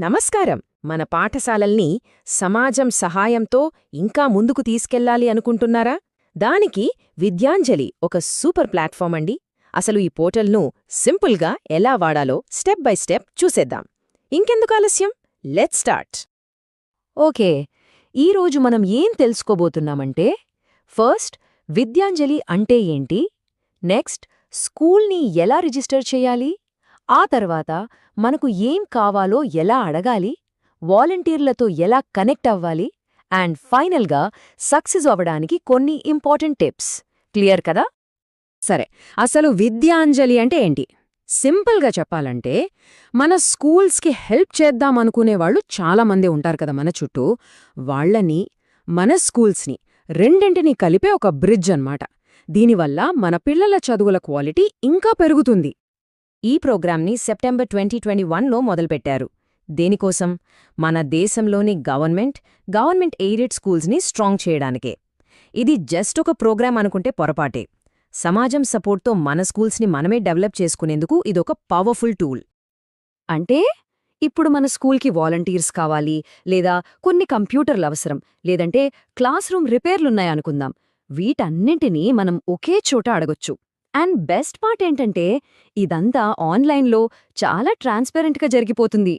నమస్కారం. మన పాఠశాలల్ని సమాజం సహాయంతో ఇంకా ముందుకు తీసుకెళ్లాలి అనుకుంటున్నారా? దానికి విద్యాంజలి ఒక సూపర్ ప్లాట్ఫామ్ అండి. అసలు ఈ పోర్టల్ను సింపుల్గా ఎలా వాడాలో స్టెప్ బై స్టెప్ చూసేద్దాం. ఇంకెందుకు ఆలస్యం, లెట్స్ స్టార్ట్. ఓకే, ఈరోజు మనం ఏం తెలుసుకోబోతున్నామంటే, ఫస్ట్ విద్యాంజలి అంటే ఏంటి, నెక్స్ట్ స్కూల్ని ఎలా రిజిస్టర్ చేయాలి, ఆ తర్వాత మనకు ఏం కావాలో ఎలా అడగాలి, వాలంటీర్లతో ఎలా కనెక్ట్ అవ్వాలి, అండ్ ఫైనల్గా సక్సెస్ అవ్వడానికి కొన్ని ఇంపార్టెంట్ టిప్స్. క్లియర్ కదా? సరే, అసలు విద్యాంజలి అంటే ఏంటి? సింపుల్గా చెప్పాలంటే, మన స్కూల్స్కి హెల్ప్ చేద్దామనుకునేవాళ్లు చాలామంది ఉంటారు కదా మన చుట్టూ. వాళ్లని, మన స్కూల్స్ని రెండింటినీ కలిపే ఒక బ్రిడ్జ్ అన్నమాట. దీనివల్ల మన పిల్లల చదువుల క్వాలిటీ ఇంకా పెరుగుతుంది. ఈ ప్రోగ్రాంని సెప్టెంబర్ 2021లో మొదలుపెట్టారు. దేనికోసం? మన దేశంలోని గవర్నమెంట్ ఎయిడెడ్ స్కూల్స్ని స్ట్రాంగ్ చేయడానికే. ఇది జస్ట్ ఒక ప్రోగ్రాం అనుకుంటే పొరపాటే. సమాజం సపోర్ట్తో మన స్కూల్స్ని మనమే డెవలప్ చేసుకునేందుకు ఇదొక పవర్ఫుల్ టూల్. అంటే ఇప్పుడు మన స్కూల్కి వాలంటీర్స్ కావాలి, లేదా కొన్ని కంప్యూటర్లు అవసరం, లేదంటే క్లాస్ రూమ్ రిపేర్లున్నాయనుకుందాం. వీటన్నింటినీ మనం ఒకే చోట అడగొచ్చు. అండ్ బెస్ట్ పార్ట్ ఏంటంటే, ఇదంతా ఆన్లైన్లో చాలా ట్రాన్స్పరెంట్గా జరిగిపోతుంది.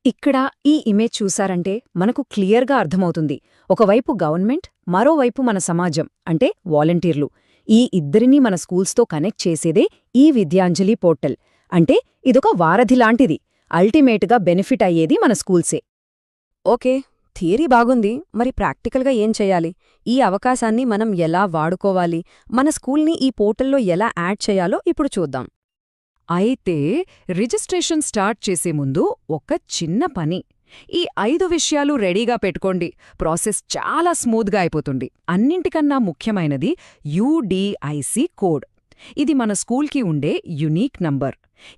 ఇక్కడ ఈ ఇమేజ్ చూసారంటే మనకు క్లియర్గా అర్థమవుతుంది. ఒకవైపు గవర్నమెంట్, మరోవైపు మన సమాజం అంటే వాలంటీర్లు. ఈ ఇద్దరినీ మన స్కూల్స్తో కనెక్ట్ చేసేదే ఈ విద్యాంజలి పోర్టల్. అంటే ఇదొక వారధిలాంటిది. అల్టిమేట్గా బెనిఫిట్ అయ్యేది మన స్కూల్సే. ఓకే, థియరీ బాగుంది. మరి ప్రాక్టికల్గా ఏం చేయాలి? ఈ అవకాశాన్ని మనం ఎలా వాడుకోవాలి? మన స్కూల్ని ఈ పోర్టల్లో ఎలా యాడ్ చేయాలో ఇప్పుడు చూద్దాం. అయితే రిజిస్ట్రేషన్ స్టార్ట్ చేసే ముందు ఒక చిన్న పని. ఈ 5 విషయాలు రెడీగా పెట్టుకోండి. ప్రాసెస్ చాలా స్మూత్గా అయిపోతుంది. అన్నింటికన్నా ముఖ్యమైనది UDIC కోడ్. ఇది మన స్కూల్కి ఉండే యునీక్ నంబర్.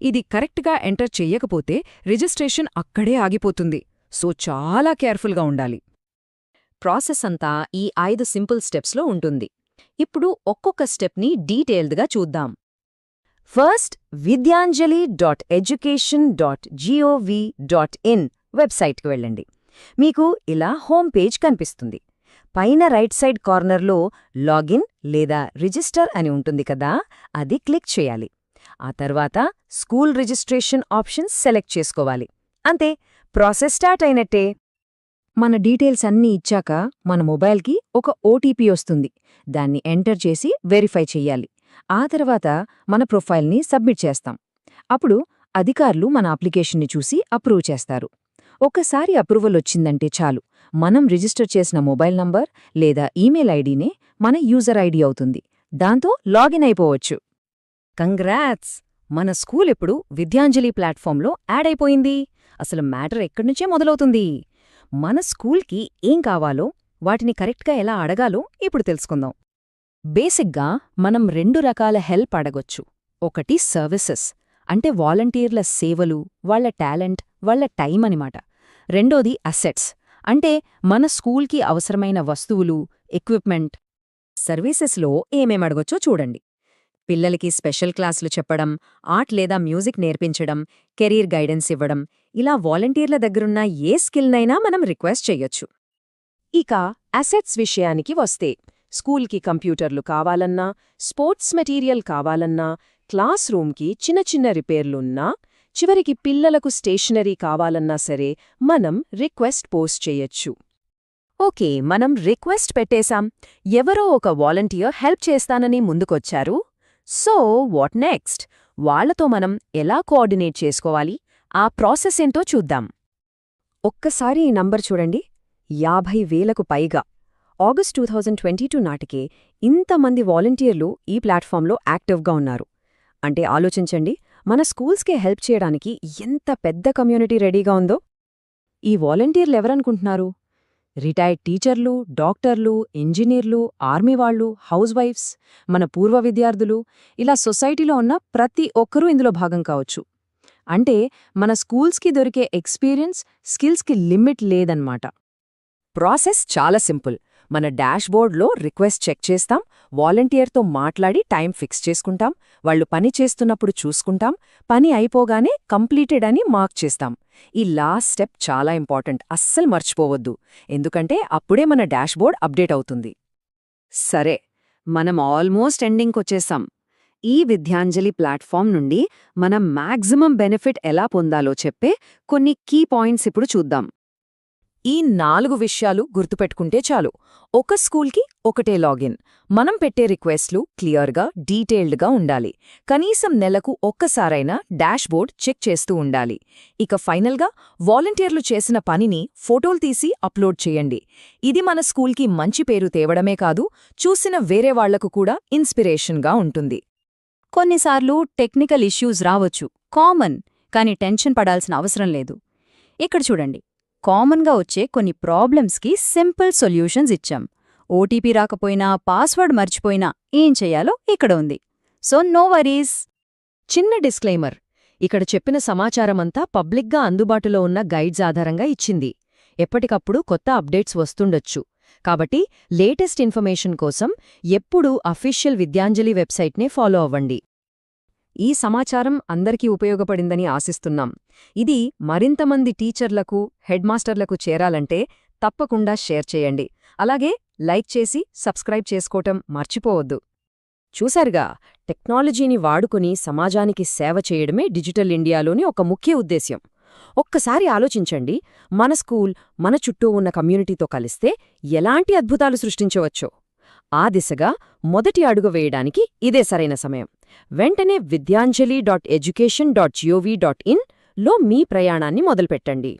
ఇది కరెక్ట్గా ఎంటర్ చెయ్యకపోతే రిజిస్ట్రేషన్ అక్కడే ఆగిపోతుంది. సో చాలా కేర్ఫుల్గా ఉండాలి. ప్రాసెస్ అంతా ఈ 5 సింపుల్ స్టెప్స్లో ఉంటుంది. ఇప్పుడు ఒక్కొక్క స్టెప్ని డీటెయిల్డ్గా చూద్దాం. ఫస్ట్, vidyanjali.education.gov.in వెబ్సైట్కి వెళ్ళండి. మీకు ఇలా హోమ్ పేజ్ కనిపిస్తుంది. పైన రైట్ సైడ్ కార్నర్లో లాగిన్ లేదా రిజిస్టర్ అని ఉంటుంది కదా, అది క్లిక్ చేయాలి. ఆ తర్వాత స్కూల్ రిజిస్ట్రేషన్ ఆప్షన్స్ సెలెక్ట్ చేసుకోవాలి. అంతే, ప్రాసెస్ స్టార్ట్ అయినట్టే. మన డీటెయిల్స్ అన్నీ ఇచ్చాక మన మొబైల్కి ఒక ఓటీపీ వస్తుంది. దాన్ని ఎంటర్ చేసి వెరిఫై చెయ్యాలి. ఆ తర్వాత మన ప్రొఫైల్ని సబ్మిట్ చేస్తాం. అప్పుడు అధికారులు మన అప్లికేషన్ని చూసి అప్రూవ్ చేస్తారు. ఒక్కసారి అప్రూవల్ వచ్చిందంటే చాలు, మనం రిజిస్టర్ చేసిన మొబైల్ నంబర్ లేదా ఈమెయిల్ ఐడీనే మన యూజర్ ఐడీ అవుతుంది. దాంతో లాగిన్ అయిపోవచ్చు. కంగ్రాట్స్! మన స్కూల్ ఇప్పుడు విద్యాంజలి ప్లాట్ఫామ్లో యాడ్ అయిపోయింది. అసలు మ్యాటర్ ఎక్కడ్నుంచే మొదలవుతుంది. మన స్కూల్కి ఏం కావాలో, వాటిని కరెక్ట్గా ఎలా అడగాలో ఇప్పుడు తెలుసుకుందాం. బేసిక్గా మనం 2 రకాల హెల్ప్ అడగొచ్చు. ఒకటి సర్వీసెస్, అంటే వాలంటీర్ల సేవలు, వాళ్ల టాలెంట్, వాళ్ల టైం అనిమాట. రెండోది అసెట్స్, అంటే మన స్కూల్కి అవసరమైన వస్తువులు, ఎక్విప్మెంట్. సర్వీసెస్లో ఏమేమడగొచ్చో చూడండి. పిల్లలకి స్పెషల్ క్లాసులు చెప్పడం, ఆర్ట్ లేదా మ్యూజిక్ నేర్పించడం, కెరీర్ గైడెన్స్ ఇవ్వడం, ఇలా వాలంటీర్ల దగ్గరున్న ఏ స్కిల్నైనా మనం రిక్వెస్ట్ చెయ్యొచ్చు. ఇక అసెట్స్ విషయానికి వస్తే, స్కూల్కి కంప్యూటర్లు కావాలన్నా, స్పోర్ట్స్ మెటీరియల్ కావాలన్నా, క్లాస్ రూమ్కి చిన్న చిన్న రిపేర్లున్నా, చివరికి పిల్లలకు స్టేషనరీ కావాలన్నా సరే మనం రిక్వెస్ట్ పోస్ట్ చెయ్యొచ్చు. ఓకే, మనం రిక్వెస్ట్ పెట్టేశాం. ఎవరో ఒక వాలంటీర్ హెల్ప్ చేస్తానని ముందుకొచ్చారు. So what next? వాళ్లతో మనం ఎలా కోఆర్డినేట్ చేసుకోవాలి? ఆ ప్రాసెస్ ఏంటో చూద్దాం. ఒక్కసారి ఈ నంబర్ చూడండి, 50,000కు పైగా. ఆగస్ట్ 2022 నాటికే ఇంతమంది వాలంటీర్లు ఈ ప్లాట్ఫామ్లో యాక్టివ్గా ఉన్నారు. అంటే ఆలోచించండి, మన స్కూల్స్కే హెల్ప్ చేయడానికి ఎంత పెద్ద కమ్యూనిటీ రెడీగా ఉందో. ఈ వాలంటీర్లెవరనుకుంటున్నారు? రిటైర్డ్ టీచర్లు, డాక్టర్లు, ఇంజనీర్లు, ఆర్మీ వాళ్ళు, హౌస్ వైఫ్స్, మన పూర్వ విద్యార్థులు, ఇలా సొసైటీలో ఉన్న ప్రతి ఒక్కరూ ఇందులో భాగం కావచ్చు. అంటే మన స్కూల్స్కి దొరికే ఎక్స్పీరియన్స్, స్కిల్స్కి లిమిట్ లేదన్నమాట. ప్రాసెస్ చాలా సింపుల్. మన డాష్బోర్డ్లో రిక్వెస్ట్ చెక్ చేస్తాం, వాలంటీర్తో మాట్లాడి టైం ఫిక్స్ చేసుకుంటాం, వాళ్ళు పని చేస్తున్నప్పుడు చూసుకుంటాం, పని అయిపోగానే కంప్లీటెడ్ అని మార్క్ చేస్తాం. ఈ లాస్ట్ స్టెప్ చాలా ఇంపార్టెంట్, అస్సలు మర్చిపోవద్దు, ఎందుకంటే అప్పుడే మన డాష్బోర్డ్ అప్డేట్ అవుతుంది. సరే, మనం ఆల్మోస్ట్ ఎండింగ్కొచ్చేసాం. ఈ విద్యాంజలి ప్లాట్ఫామ్ నుండి మనం మాక్సిమం బెనిఫిట్ ఎలా పొందాలో చెప్పే కొన్ని కీ పాయింట్స్ ఇప్పుడు చూద్దాం. ఈ 4 విషయాలు గుర్తుపెట్టుకుంటే చాలు. ఒక స్కూల్కి ఒకటే లాగిన్, మనం పెట్టే రిక్వెస్ట్లు క్లియర్గా, డీటెయిల్డ్గా ఉండాలి, కనీసం నెలకు ఒక్కసారైనా డాష్బోర్డ్ చెక్ చేస్తూ ఉండాలి. ఇక ఫైనల్గా వాలంటీర్లు చేసిన పనిని ఫోటోలు తీసి అప్లోడ్ చేయండి. ఇది మన స్కూల్కి మంచి పేరు తేవడమే కాదు, చూసిన వేరే వాళ్లకు కూడా ఇన్స్పిరేషన్గా ఉంటుంది. కొన్నిసార్లు టెక్నికల్ ఇష్యూస్ రావచ్చు, కామన్, కానీ టెన్షన్ పడాల్సిన అవసరం లేదు. ఇక్కడ చూడండి, కామన్గా వచ్చే కొన్ని ప్రాబ్లమ్స్కి సింపుల్ సొల్యూషన్స్ ఇచ్చాం. ఓటీపీ రాకపోయినా, పాస్వర్డ్ మర్చిపోయినా ఏం చెయ్యాలో ఇక్కడ ఉంది. So no worries. చిన్న డిస్క్లైమర్, ఇక్కడ చెప్పిన సమాచారమంతా పబ్లిక్గా అందుబాటులో ఉన్న గైడ్స్ ఆధారంగా ఇచ్చింది. ఎప్పటికప్పుడు కొత్త అప్డేట్స్ వస్తుండొచ్చు, కాబట్టి లేటెస్ట్ ఇన్ఫర్మేషన్ కోసం ఎప్పుడూ అఫీషియల్ విద్యాంజలి వెబ్సైట్నే ఫాలో అవ్వండి. ఈ సమాచారం అందరికీ ఉపయోగపడిందని ఆశిస్తున్నాం. ఇది మరింతమంది టీచర్లకు, హెడ్ మాస్టర్లకు చేరాలంటే తప్పకుండా షేర్ చేయండి. అలాగే లైక్ చేసి సబ్స్క్రైబ్ చేసుకోవటం మర్చిపోవద్దు. చూశారుగా, టెక్నాలజీని వాడుకుని సమాజానికి సేవ చేయడమే డిజిటల్ ఇండియాలోని ఒక ముఖ్య ఉద్దేశ్యం. ఒక్కసారి ఆలోచించండి, మన స్కూల్ మన చుట్టూ ఉన్న కమ్యూనిటీతో కలిస్తే ఎలాంటి అద్భుతాలు సృష్టించవచ్చో. ఆ దిశగా మొదటి అడుగు వేయడానికి ఇదే సరైన సమయం. వెంటనే vidyanjali.education.gov.in లో మీ ప్రయాణాన్ని మొదలుపెట్టండి.